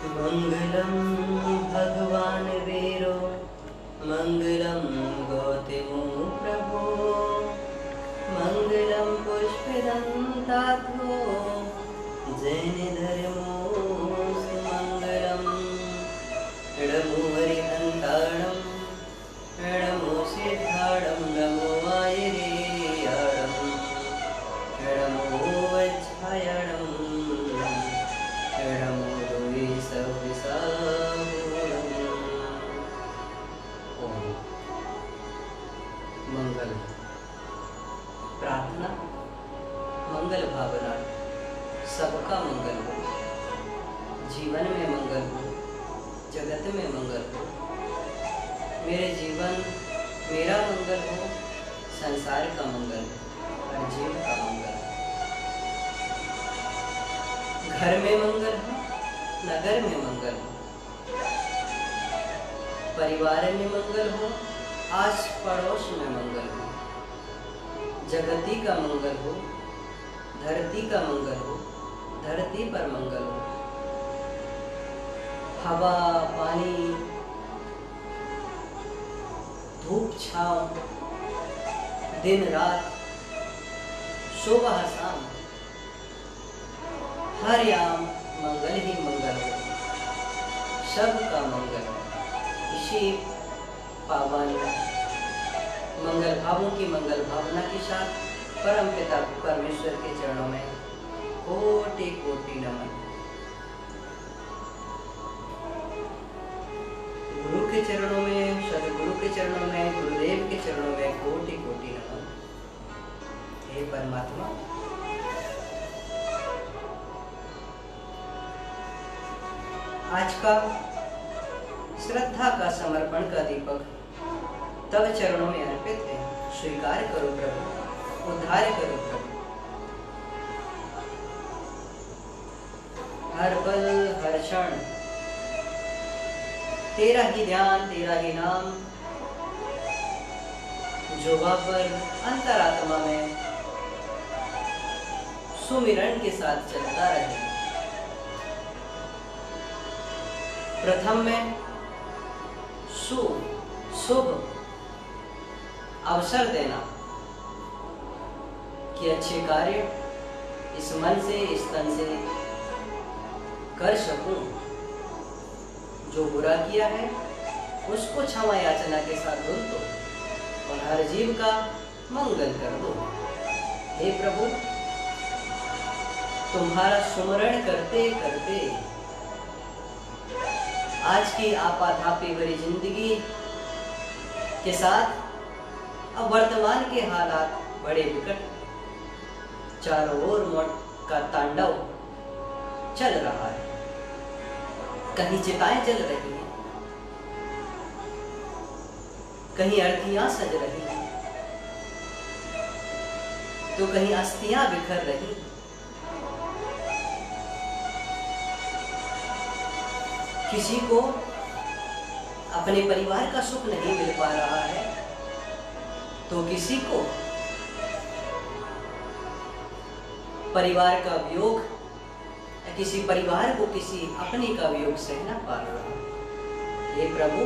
मंगलम भगवान वीरो मंगलम गौतमो प्रभो मंगलम पुष्पदंतात्मो जैन धर्मो सुमंगलम नमो हरिहंताणम नमो सिद्धाणम नमो आयरेयाणम नमो वज्रायणम नमो मंगल प्रार्थना मंगल भावना सबका मंगल हो, जीवन में मंगल हो, जगत में मंगल हो, मेरे जीवन मेरा मंगल हो, संसार का मंगल हो, हर जीव का मंगल हो, घर में मंगल हो, नगर में मंगल हो, परिवार में मंगल हो, आस पड़ोस में मंगल हो, जगती का मंगल हो, धरती का मंगल हो, धरती पर मंगल हो, हवा पानी धूप छांव दिन रात सुबह शाम हर याम मंगल ही मंगल हो, सबका मंगल हो। इसी पावन मंगल भावों की मंगल भावना के साथ परम पिता परमेश्वर के चरणों में कोटि कोटि नमन। गुरु के चरणों में, सदगुरु के चरणों में, गुरुदेव के चरणों में कोटि कोटि नमन। हे परमात्मा, आज का श्रद्धा का समर्पण का दीपक तब चरणों में अर्पित है। स्वीकार करो प्रभु, उद्धार करो प्रभु। हर पल हर क्षण तेरा ही ध्यान, तेरा ही नाम जोगा पर अंतरात्मा में सुमिरन के साथ चलता रहे। प्रथम में शुभ अवसर देना कि अच्छे कार्य इस मन से, इस तन से कर सकूं। जो बुरा किया है उसको क्षमा याचना के साथ धुल दो और हर जीव का मंगल कर दो। हे प्रभु, तुम्हारा सुमरण करते करते आज की आपाधापी भरी जिंदगी के साथ अब वर्तमान के हालात बड़े विकट, चारों ओर मौत का तांडव चल रहा है। कहीं चिताएं जल रही हैं, कहीं अर्थियां सज रही हैं, तो कहीं अस्थियां बिखर रही। किसी को अपने परिवार का सुख नहीं मिल पा रहा है, तो किसी को परिवार का वियोग, किसी परिवार को किसी अपने का वियोग सहना पड़ रहा है। हे प्रभु,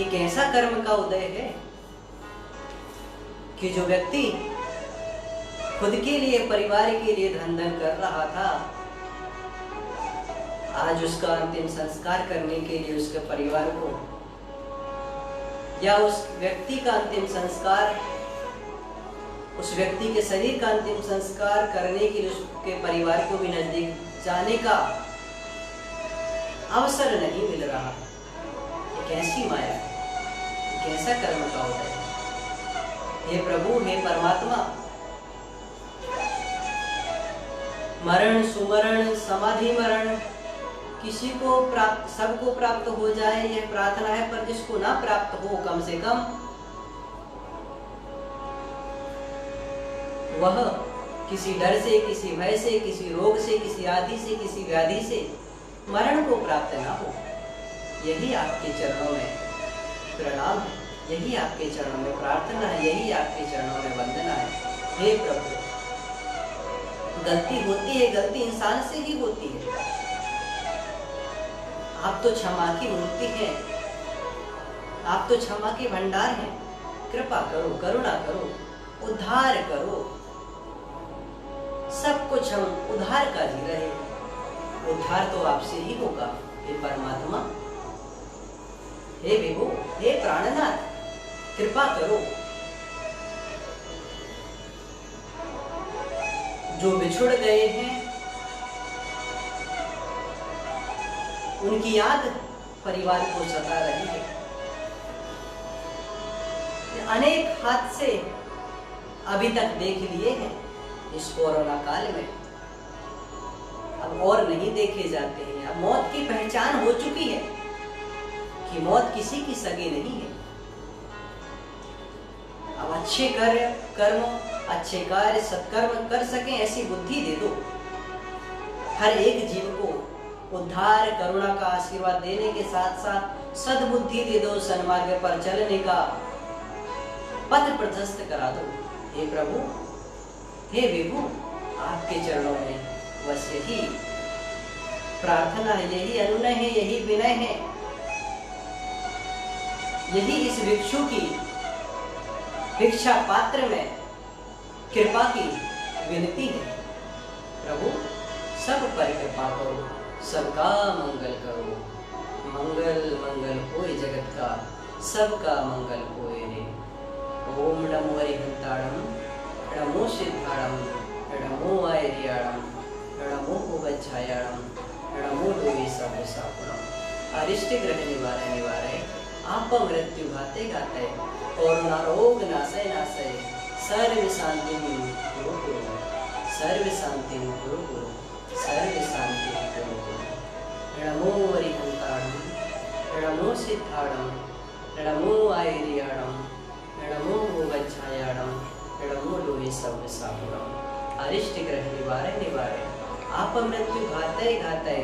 एक ऐसा कर्म का उदय है कि जो व्यक्ति खुद के लिए, परिवार के लिए धन कर रहा था, आज उसका अंतिम संस्कार करने के लिए उसके परिवार को, या उस व्यक्ति का अंतिम संस्कार, उस व्यक्ति के शरीर का अंतिम संस्कार करने के लिए उसके परिवार को भी नजदीक जाने का अवसर नहीं मिल रहा। एक ऐसी माया, एक ऐसा कर्म का उदय। हे प्रभु, हे परमात्मा, मरण सुमरण समाधि मरण किसी को प्राप्त, सबको प्राप्त हो जाए यह प्रार्थना है, पर जिसको ना प्राप्त हो, कम से कम वह किसी डर से, किसी भय से, किसी रोग से, किसी आदि से, किसी व्याधि से मरण को प्राप्त ना हो। यही आपके चरणों में प्रणाम है, यही आपके चरणों में प्रार्थना है, यही आपके चरणों में वंदना है। हे प्रभु, गलती होती है, गलती इंसान से ही होती है, आप तो क्षमा की मूर्ति हैं, आप तो क्षमा के भंडार हैं। कृपा करो, करुणा करो, उद्धार करो। सब कुछ हम उद्धार का जी रहे, उद्धार तो आपसे ही होगा हे परमात्मा, हे विभु, हे प्राणनाथ, कृपा करो। जो बिछुड़ गए हैं उनकी याद परिवार को सता रही है। अनेक हादसे अभी तक देख लिए हैं इस कोरोना काल में, अब और नहीं देखे जाते हैं। अब मौत की पहचान हो चुकी है कि मौत किसी की सगी नहीं है। अब अच्छे कर्म, अच्छे कार्य, सत्कर्म कर सकें ऐसी बुद्धि दे दो। हर एक जीव को उद्धार, करुणा का आशीर्वाद देने के साथ साथ सद्बुद्धि दे दो, सन्मार्ग पर चलने का पथ प्रशस्त करा दो। हे प्रभु, हे विभु, आपके चरणों में बस यही प्रार्थना है, यही अनुनय है, यही विनय है, यही इस भिक्षु की भिक्षा पात्र में कृपा की विनती है। प्रभु, सब पर कृपा करो, सबका मंगल करो। मंगल मंगल होए जगत का, सबका मंगल होए रे। ओम नमो हरिहंताड़म, नमो सिद्धाड़म, नमो आयरियाड़म, नमो उपच्छायाड़म, नमो लोहे सब सापुणम। अरिष्ट ग्रह निवारे निवारे, आप मृत्यु घाते घाते, कोरोना रोग नाशय नाशय, सर्व शांति कुरु कुरु, सर्व शांति कुरु कुरु, सर्व शांति कुरु कुरु। नमो हरिहंताड़म, नमो सिद्धाड़म, नमो आयरियाड़म, नमो उपच्छायाड़म, नमो लोहे सब सापुणम। अरिष्ट ग्रह निवारे निवारे, आप मृत्यु घाते घाते,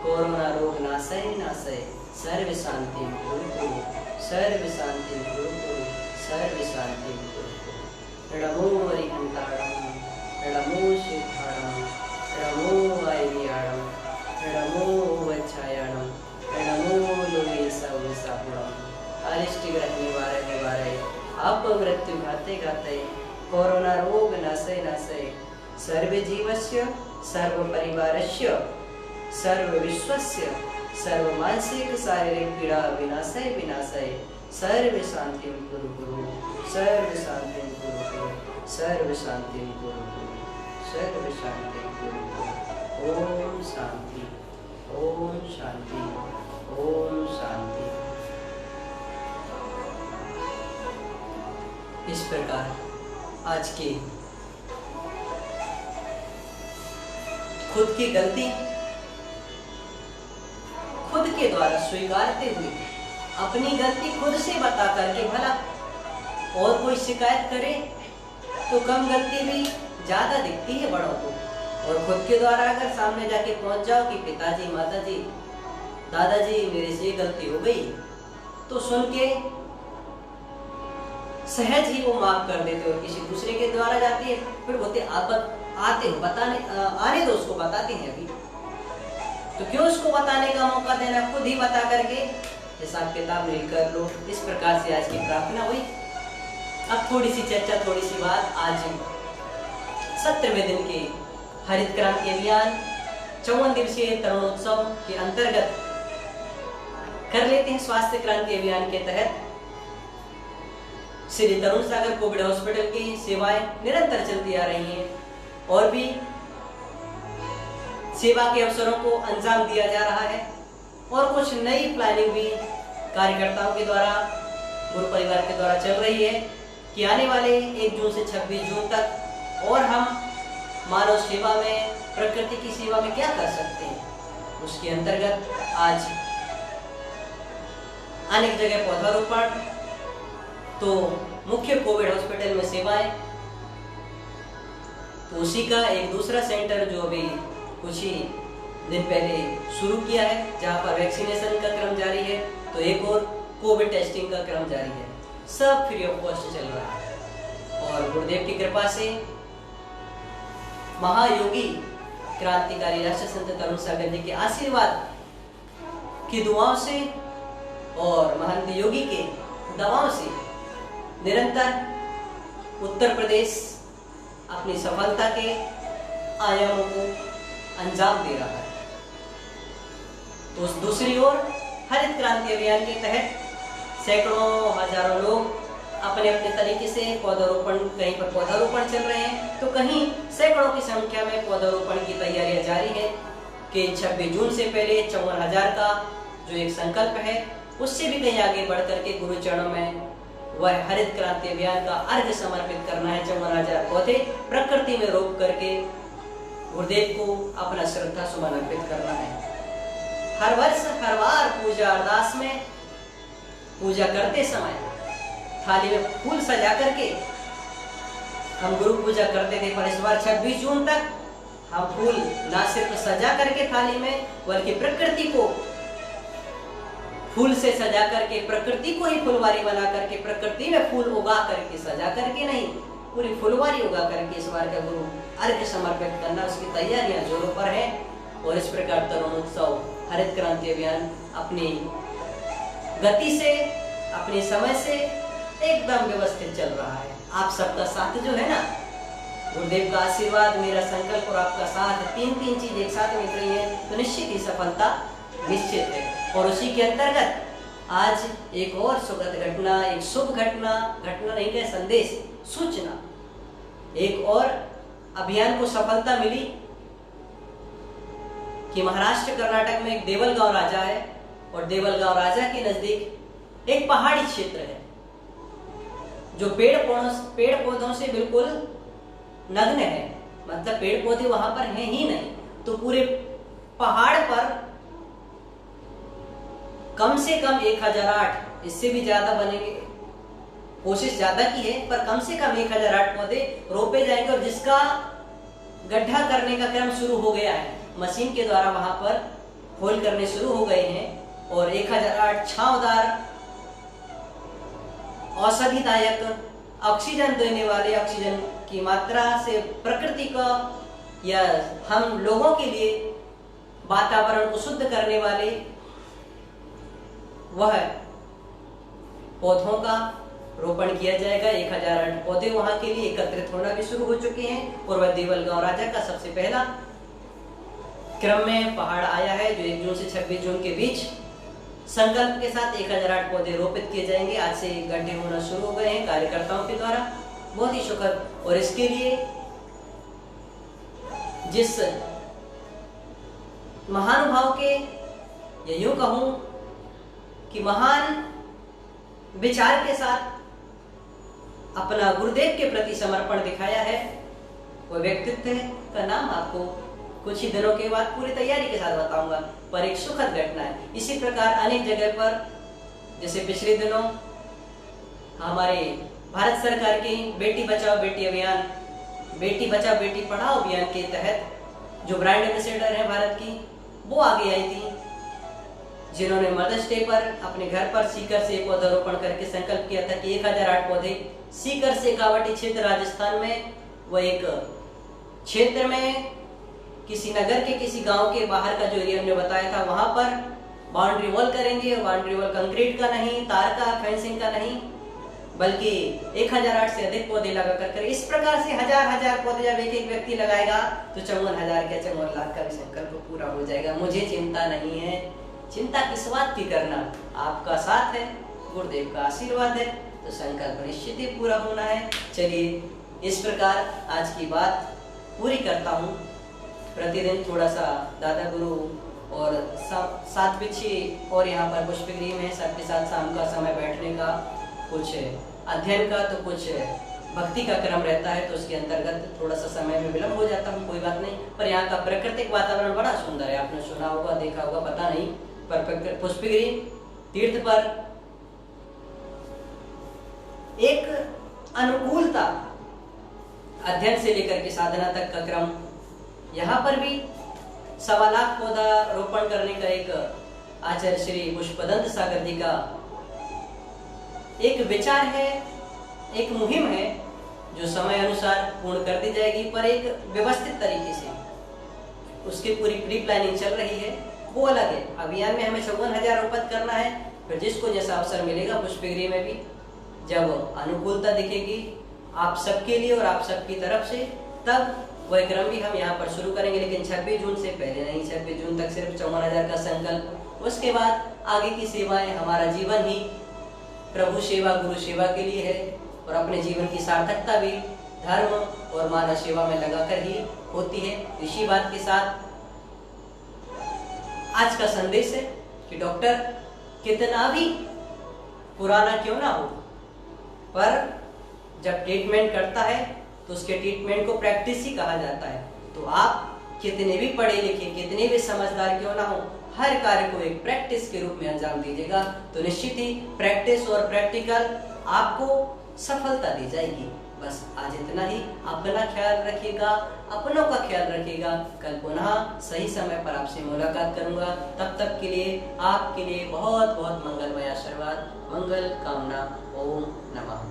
कोरोना रोग नाशय नाशय, सर्व शांति कुरु कुरु, सर्व शांति कुरु कुरु, सर्व शांति कुरु कुरु। नमो हरिहंताड़म, नमो सिद्धाड़म, नमो आयरियाड़म, नमो उपच्छायाड़म, नमो लोहे सब सापुणम। अरिष्ट ग्रह निवारे निवारे, आप मृत्यु घाते घाते, कोरोना रोग नाशय नाशय, सर्व जीवस्य, सर्व परिवारस्य, सर्व विश्वस्य, सर्व मानसिक शारीरिक पीड़ा विनाशय विनाशय, सर्व शांति कुरु कुरु, सर्व शांति कुरु कुरु, सर्व शांति कुरु कुरु, सर्व शांति कुरु कुरु। ओम शांति, ओम शांति, ओम शांति। इस प्रकार आज की खुद की गलती खुद के द्वारा स्वीकारते हुए, अपनी गलती खुद से बता करके, भला और कोई शिकायत करे तो कम गलती भी ज्यादा दिखती है बड़ों को, और खुद के द्वारा अगर सामने जाके पहुंच जाओ कि पिताजी, माताजी, दादाजी मेरे से गलती हो गई, तो सुन के सहज ही वो माफ कर देते। और किसी दूसरे के द्वारा जाती है, फिर बोलते आते हो बताने, आने दो उसको, बताते हैं अभी, तो क्यों उसको बताने का मौका देना, खुद ही बता करके हिसाब किताब नहीं कर लो। इस प्रकार से आज की प्रार्थना हुई। अब थोड़ी सी चर्चा, थोड़ी सी बात, आज 17वें दिन के हरित क्रांति अभियान 54 दिवसीय तरुणोत्सव के अंतर्गत कर लेते हैं। स्वास्थ्य क्रांति अभियान के तहत श्री तरुण सागर कोविड हॉस्पिटल की सेवाएं निरंतर चलती आ रही हैं, और भी सेवा के अवसरों को अंजाम दिया जा रहा है, और कुछ नई प्लानिंग भी कार्यकर्ताओं के द्वारा, गुरु परिवार के द्वारा चल रही है कि आने वाले 1 जून से 26 जून तक और हम मानव सेवा में, प्रकृति की सेवा में क्या कर सकते हैं। उसके अंतर्गत आज अनेक जगह पौधारोपण, तो मुख्य कोविड हॉस्पिटल में सेवाएं, तो उसी का एक दूसरा सेंटर जो अभी कुछ ही दिन पहले शुरू किया है, जहां पर वैक्सीनेशन का क्रम जारी है, तो एक और कोविड टेस्टिंग का क्रम जारी है। सब फ्री ऑफ कॉस्ट चल रहा है, और गुरुदेव की कृपा से महायोगी क्रांतिकारी राष्ट्र संत तरुण सागर जी के आशीर्वाद की दुआओं से और महंत योगी के दवाओं से निरंतर उत्तर प्रदेश अपनी सफलता के आयामों को अंजाम दे रहा है। तो उस दूसरी ओर हरित क्रांति अभियान के तहत सैकड़ों हजारों लोग अपने अपने तरीके से पौधारोपण, कहीं पर पौधारोपण चल रहे हैं तो कहीं सैकड़ों की संख्या में पौधारोपण की तैयारियां जारी है कि 26 जून से पहले 54,000 का जो एक संकल्प है उससे भी कहीं आगे बढ़ करके गुरु चरणों में वह हरित क्रांति अभियान का अर्घ समर्पित करना है। 54,000 पौधे प्रकृति में रोप करके गुरुदेव को अपना श्रद्धा सुमन अर्पित करना है। हर वर्ष हर बार पूजा अरदास में पूजा करते समय थाली में फूल सजा करके हम गुरु पूजा करते थे, पर इस बार 26 जून तक हम फूल ना सिर्फ सजा करके थाली में बल्कि प्रकृति को फूल से सजा करके, प्रकृति को ही फुलवारी बना करके, प्रकृति में फूल उगा करके, सजा करके नहीं, पूरी फुलवारी उगा करके इस बार का गुरु अर्घ्य समर्पित करना, उसकी तैयारियां जोरों पर है। और इस प्रकार तरुण उत्सव हरित क्रांति अभियान अपनी गति से, अपने समय से एकदम व्यवस्थित चल रहा है। आप सबका साथ जो है ना, गुरुदेव का आशीर्वाद, मेरा संकल्प और आपका साथ, तीन चीज एक साथ मिल रही है तो निश्चित ही सफलता निश्चित है। और उसी के अंतर्गत आज एक और सुखद घटना, एक शुभ घटना नहीं कह, संदेश, सूचना, एक और अभियान को सफलता मिली कि महाराष्ट्र कर्नाटक में एक देवलगांव राजा है और देवलगांव राजा के नजदीक एक पहाड़ी क्षेत्र है जो पेड़ पौधों से बिल्कुल नग्न है, मतलब पेड़ पौधे वहां पर हैं ही नहीं। तो पूरे पहाड़ पर कम से कम 1008, इससे भी ज्यादा बनेंगे, कोशिश ज्यादा की है, पर कम से कम 1008 पौधे रोपे जाएंगे और जिसका गड्ढा करने का क्रम शुरू हो गया है, मशीन के द्वारा वहां पर होल करने शुरू हो गए हैं। और 1008 छांवदार, औषधिदायक, ऑक्सीजन देने वाले, ऑक्सीजन की मात्रा से प्रकृति का या हम लोगों के लिए वातावरण को शुद्ध करने वाले वह पौधों का रोपण किया जाएगा। 1008 पौधे वहां के लिए एकत्रित होना भी शुरू हो चुके हैं और वह देवलगांव राजा का सबसे पहला क्रम में पहाड़ आया है जो 1 जून से 26 जून के बीच संकल्प के साथ 1008 पौधे रोपित किए जाएंगे। आज से गड्ढे होना शुरू हो गए हैं कार्यकर्ताओं के द्वारा, बहुत ही सुखद। और इसके लिए जिस महानुभाव के, या यूं कहूं कि महान विचार के साथ अपना गुरुदेव के प्रति समर्पण दिखाया है, वो व्यक्तित्व का नाम आपको कुछ ही दिनों के बाद पूरी तैयारी के साथ बताऊंगा, पर एक सुखद घटना है। इसी प्रकार अनेक जगह पर, जैसे पिछले दिनों हमारे भारत सरकार की बेटी बचाओ बेटी अभियान, बेटी बचाओ बेटी पढ़ाओ अभियान के तहत जो ब्रांड एम्बेसडर है भारत की, वो आगे आई थी, जिन्होंने मदर्स डे पर अपने घर पर सीकर से पौधारोपण करके संकल्प किया था कि 1008 पौधे सीकर से कावटी क्षेत्र राजस्थान में, वो एक क्षेत्र में किसी नगर के किसी गांव के बाहर का जो एरिया हमने बताया था, वहां पर बाउंड्री वॉल करेंगे। बाउंड्री वॉल कंक्रीट का नहीं, तार का, फेंसिंग का नहीं, बल्कि 1008 से अधिक पौधे लगा कर इस प्रकार से हजार पौधे जब एक व्यक्ति लगाएगा तो 54,000 क्या 54 लाख का भी संकल्प पूरा हो जाएगा। मुझे चिंता नहीं है, चिंता किस बात की करना, आपका साथ है, गुरुदेव का आशीर्वाद है, तो संकल्प निश्चित ही पूरा होना है। चलिए इस प्रकार आज की बात पूरी करता हूँ। प्रतिदिन थोड़ा सा दादा गुरु और साथ पीछे और यहाँ पर पुष्पगृह में सबके साथ शाम का समय बैठने का, कुछ अध्ययन का तो कुछ भक्ति का क्रम रहता है, तो उसके अंतर्गत थोड़ा सा समय में विलम्ब हो जाता हूँ, कोई बात नहीं। पर यहाँ का प्राकृतिक वातावरण बड़ा सुंदर है, आपने सुना होगा, देखा होगा, पता नहीं, पर पुष्पगृह तीर्थ पर एक अनुकूलता, अध्ययन से लेकर के साधना तक का क्रम, यहाँ पर भी 1.25 लाख पौधा रोपण करने का एक आचार्य श्री पुष्पदंत सागर जी का एक विचार है, एक मुहिम है जो समय अनुसार पूर्ण कर दी जाएगी, पर एक व्यवस्थित तरीके से उसकी पूरी प्री प्लानिंग चल रही है। वो अलग है। अभियान में हमें 54,000 रुपये करना है। फिर जिसको जैसा अवसर मिलेगा पुष्पगिरी में भी जब अनुकूलता दिखेगी आप सबके लिए और आप सबकी तरफ से, तब वह क्रम भी हम यहाँ पर शुरू करेंगे। लेकिन 26 जून से पहले नहीं, 26 जून तक सिर्फ 54,000 का संकल्प। उसके बाद आगे की सेवाएं, हमारा जीवन ही प्रभु सेवा, गुरु सेवा के लिए है और अपने जीवन की सार्थकता भी धर्म और मानव सेवा में लगाकर ही होती है। इसी बात के साथ आज का संदेश है कि डॉक्टर कितना भी पुराना क्यों ना हो, पर जब ट्रीटमेंट करता है तो उसके ट्रीटमेंट को प्रैक्टिस ही कहा जाता है। तो आप कितने भी पढ़े लिखे, कितने भी समझदार क्यों ना हो, हर कार्य को एक प्रैक्टिस के रूप में अंजाम दीजिएगा तो निश्चित ही प्रैक्टिस और प्रैक्टिकल आपको सफलता दी जाएगी। बस आज इतना ही। अपना ख्याल रखिएगा, अपनों का ख्याल रखिएगा। कल पुनः सही समय पर आपसे मुलाकात करूंगा। तब तक के लिए आपके लिए बहुत बहुत मंगलमय आशीर्वाद, मंगल कामना। ओम नमः।